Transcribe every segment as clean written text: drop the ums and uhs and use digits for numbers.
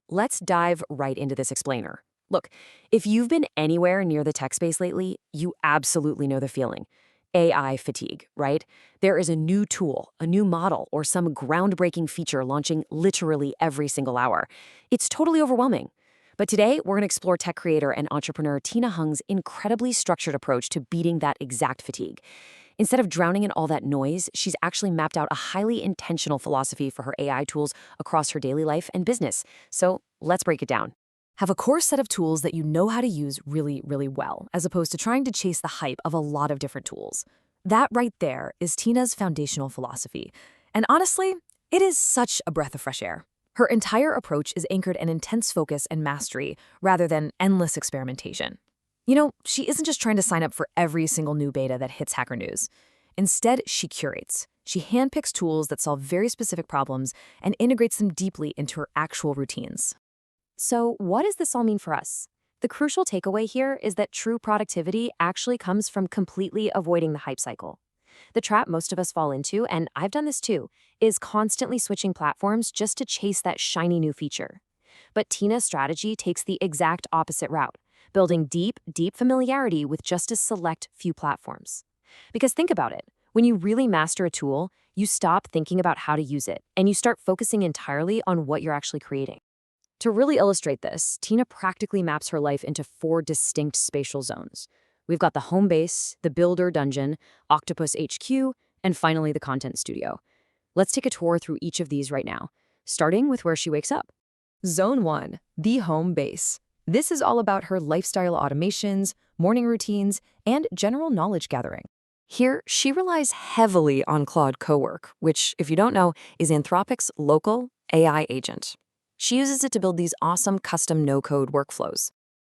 let's dive right into this explainer. Look, if you've been anywhere near the tech space lately, you absolutely know the feeling. AI fatigue, right? There is a new tool, a new model, or some groundbreaking feature launching literally every single hour. It's totally overwhelming. But today, we're going to explore tech creator and entrepreneur Tina Hung's incredibly structured approach to beating that exact fatigue. Instead of drowning in all that noise, she's actually mapped out a highly intentional philosophy for her AI tools across her daily life and business. So let's break it down. Have a core set of tools that you know how to use really, really well, as opposed to trying to chase the hype of a lot of different tools. That right there is Tina's foundational philosophy. And honestly, it is such a breath of fresh air. Her entire approach is anchored in intense focus and mastery rather than endless experimentation. You know, she isn't just trying to sign up for every single new beta that hits Hacker News. Instead, she curates. She handpicks tools that solve very specific problems and integrates them deeply into her actual routines. So what does this all mean for us? The crucial takeaway here is that true productivity actually comes from completely avoiding the hype cycle. The trap most of us fall into, and I've done this too, is constantly switching platforms just to chase that shiny new feature. But Tina's strategy takes the exact opposite route, building deep, deep familiarity with just a select few platforms. Because think about it, when you really master a tool, you stop thinking about how to use it, and you start focusing entirely on what you're actually creating. To really illustrate this, Tina practically maps her life into 4 distinct spatial zones. We've got the home base, the builder dungeon, Octopus HQ, and finally the content studio. Let's take a tour through each of these right now, starting with where she wakes up. Zone 1, the home base. This is all about her lifestyle automations, morning routines, and general knowledge gathering. Here, she relies heavily on Claude Cowork, which, if you don't know, is Anthropic's local AI agent. She uses it to build these awesome custom no-code workflows.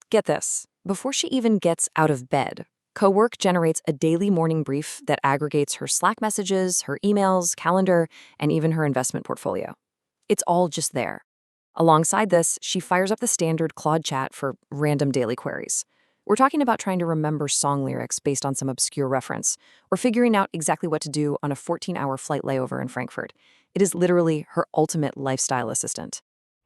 Get this, before she even gets out of bed, Cowork generates a daily morning brief that aggregates her Slack messages, her emails, calendar, and even her investment portfolio. It's all just there. Alongside this, she fires up the standard Claude chat for random daily queries. We're talking about trying to remember song lyrics based on some obscure reference, or figuring out exactly what to do on a 14-hour flight layover in Frankfurt. It is literally her ultimate lifestyle assistant.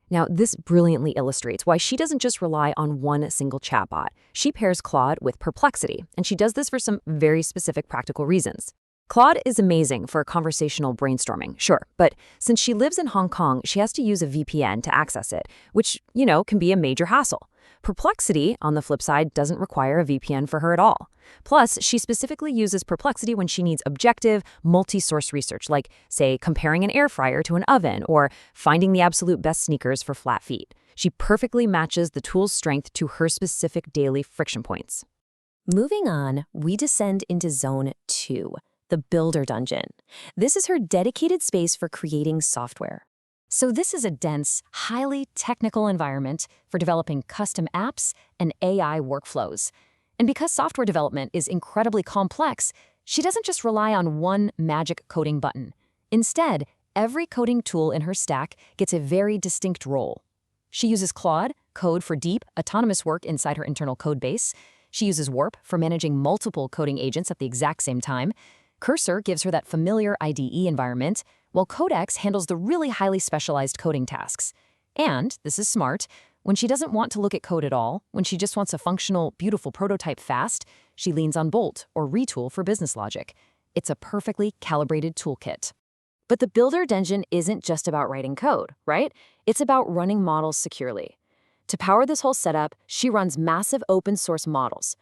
Now, this brilliantly illustrates why she doesn't just rely on one single chatbot. She pairs Claude with Perplexity, and she does this for some very specific practical reasons. Claude is amazing for conversational brainstorming, sure, but since she lives in Hong Kong, she has to use a VPN to access it, which, can be a major hassle. Perplexity, on the flip side, doesn't require a VPN for her at all. Plus, she specifically uses Perplexity when she needs objective, multi-source research, like, say, comparing an air fryer to an oven or finding the absolute best sneakers for flat feet. She perfectly matches the tool's strength to her specific daily friction points. Moving on, we descend into Zone 2, the Builder Dungeon. This is her dedicated space for creating software. So this is a dense, highly technical environment for developing custom apps and AI workflows. And because software development is incredibly complex, she doesn't just rely on one magic coding button. Instead, every coding tool in her stack gets a very distinct role. She uses Claude Code for deep, autonomous work inside her internal code base. She uses Warp for managing multiple coding agents at the exact same time. Cursor gives her that familiar IDE environment, while Codex handles the really highly specialized coding tasks. And, this is smart, when she doesn't want to look at code at all, when she just wants a functional, beautiful prototype fast, she leans on Bolt or Retool for business logic. It's a perfectly calibrated toolkit. But the Builder Dungeon isn't just about writing code, right? It's about running models securely. To power this whole setup, she runs massive open source models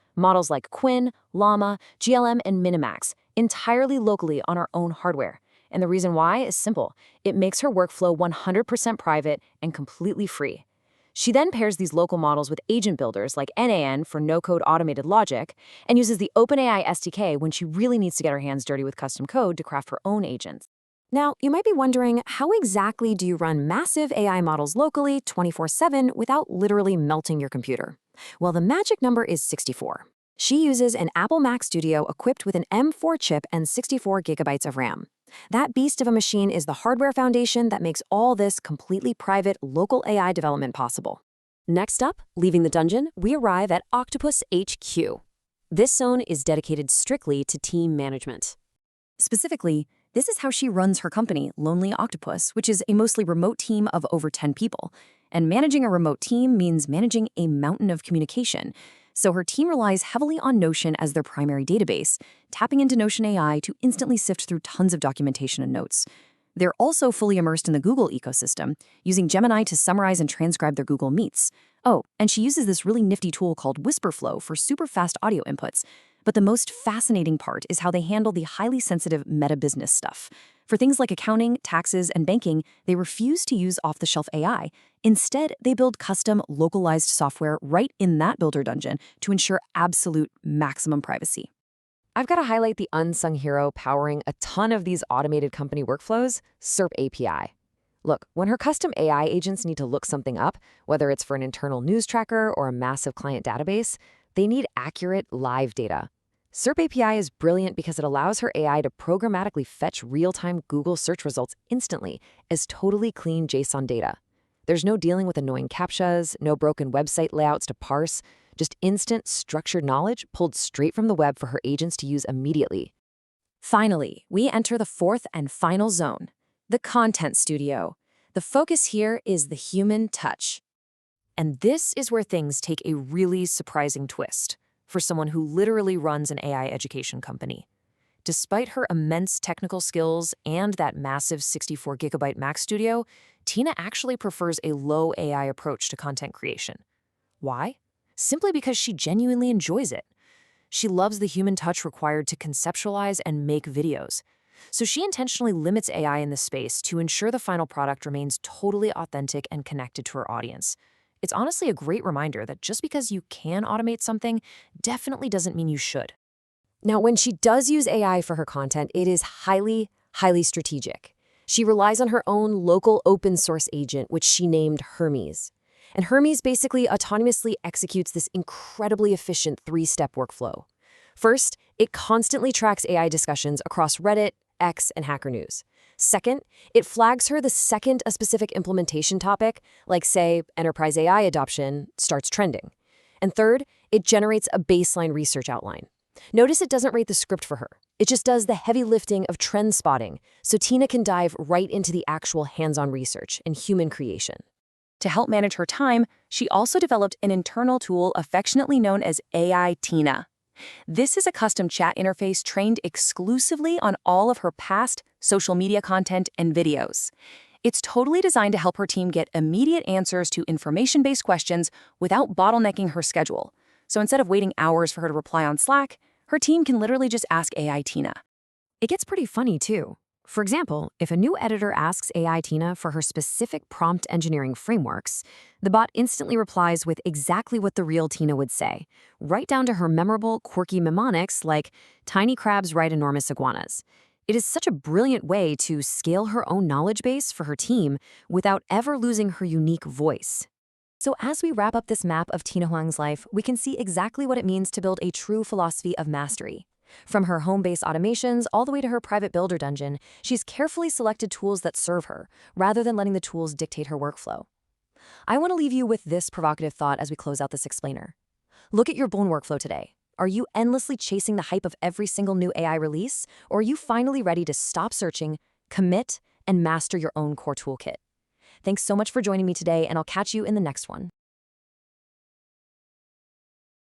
like Quinn, Llama, GLM, and Minimax, entirely locally on our own hardware. And the reason why is simple. It makes her workflow 100% private and completely free. She then pairs these local models with agent builders like NAN for no-code automated logic, and uses the OpenAI SDK when she really needs to get her hands dirty with custom code to craft her own agents. Now, you might be wondering, how exactly do you run massive AI models locally 24/7 without literally melting your computer? Well, the magic number is 64. She uses an Apple Mac Studio equipped with an M4 chip and 64 gigabytes of RAM. That beast of a machine is the hardware foundation that makes all this completely private local AI development possible. Next up, leaving the dungeon, we arrive at Octopus HQ. This zone is dedicated strictly to team management. Specifically, this is how she runs her company, Lonely Octopus, which is a mostly remote team of over 10 people. And managing a remote team means managing a mountain of communication. So her team relies heavily on Notion as their primary database, tapping into Notion AI to instantly sift through tons of documentation and notes. They're also fully immersed in the Google ecosystem, using Gemini to summarize and transcribe their Google Meets. Oh, and she uses this really nifty tool called WhisperFlow for super fast audio inputs. But the most fascinating part is how they handle the highly sensitive meta-business stuff. For things like accounting, taxes, and banking, they refuse to use off-the-shelf AI. Instead, they build custom, localized software right in that Builder dungeon to ensure absolute maximum privacy. I've got to highlight the unsung hero powering a ton of these automated company workflows, SERP API. Look, when her custom AI agents need to look something up, whether it's for an internal news tracker or a massive client database, they need accurate, live data. SERP API is brilliant because it allows her AI to programmatically fetch real-time Google search results instantly as totally clean JSON data. There's no dealing with annoying CAPTCHAs, no broken website layouts to parse, just instant, structured knowledge pulled straight from the web for her agents to use immediately. Finally, we enter the fourth and final zone, the content studio. The focus here is the human touch. And this is where things take a really surprising twist for someone who literally runs an AI education company. Despite her immense technical skills and that massive 64-gigabyte Mac studio, Tina actually prefers a low AI approach to content creation. Why? Simply because she genuinely enjoys it. She loves the human touch required to conceptualize and make videos. So she intentionally limits AI in this space to ensure the final product remains totally authentic and connected to her audience. It's honestly a great reminder that just because you can automate something definitely doesn't mean you should. Now, when she does use AI for her content, it is highly, highly strategic. She relies on her own local open source agent, which she named Hermes. And Hermes basically autonomously executes this incredibly efficient three-step workflow. First, it constantly tracks AI discussions across Reddit, X, and Hacker News. Second, it flags her the second a specific implementation topic, like say enterprise AI adoption, starts trending. And third, it generates a baseline research outline. Notice it doesn't rate the script for her. It just does the heavy lifting of trend spotting, so Tina can dive right into the actual hands-on research and human creation. To help manage her time, she also developed an internal tool affectionately known as AI Tina. This is a custom chat interface trained exclusively on all of her past social media content and videos. It's totally designed to help her team get immediate answers to information-based questions without bottlenecking her schedule. So instead of waiting hours for her to reply on Slack, her team can literally just ask AI Tina. It gets pretty funny, too. For example, if a new editor asks AI Tina for her specific prompt engineering frameworks, the bot instantly replies with exactly what the real Tina would say, right down to her memorable, quirky mnemonics like tiny crabs ride enormous iguanas. It is such a brilliant way to scale her own knowledge base for her team without ever losing her unique voice. So as we wrap up this map of Tina Huang's life, we can see exactly what it means to build a true philosophy of mastery. From her home-based automations all the way to her private builder dungeon, she's carefully selected tools that serve her, rather than letting the tools dictate her workflow. I want to leave you with this provocative thought as we close out this explainer. Look at your own workflow today. Are you endlessly chasing the hype of every single new AI release, or are you finally ready to stop searching, commit, and master your own core toolkit? Thanks so much for joining me today, and I'll catch you in the next one.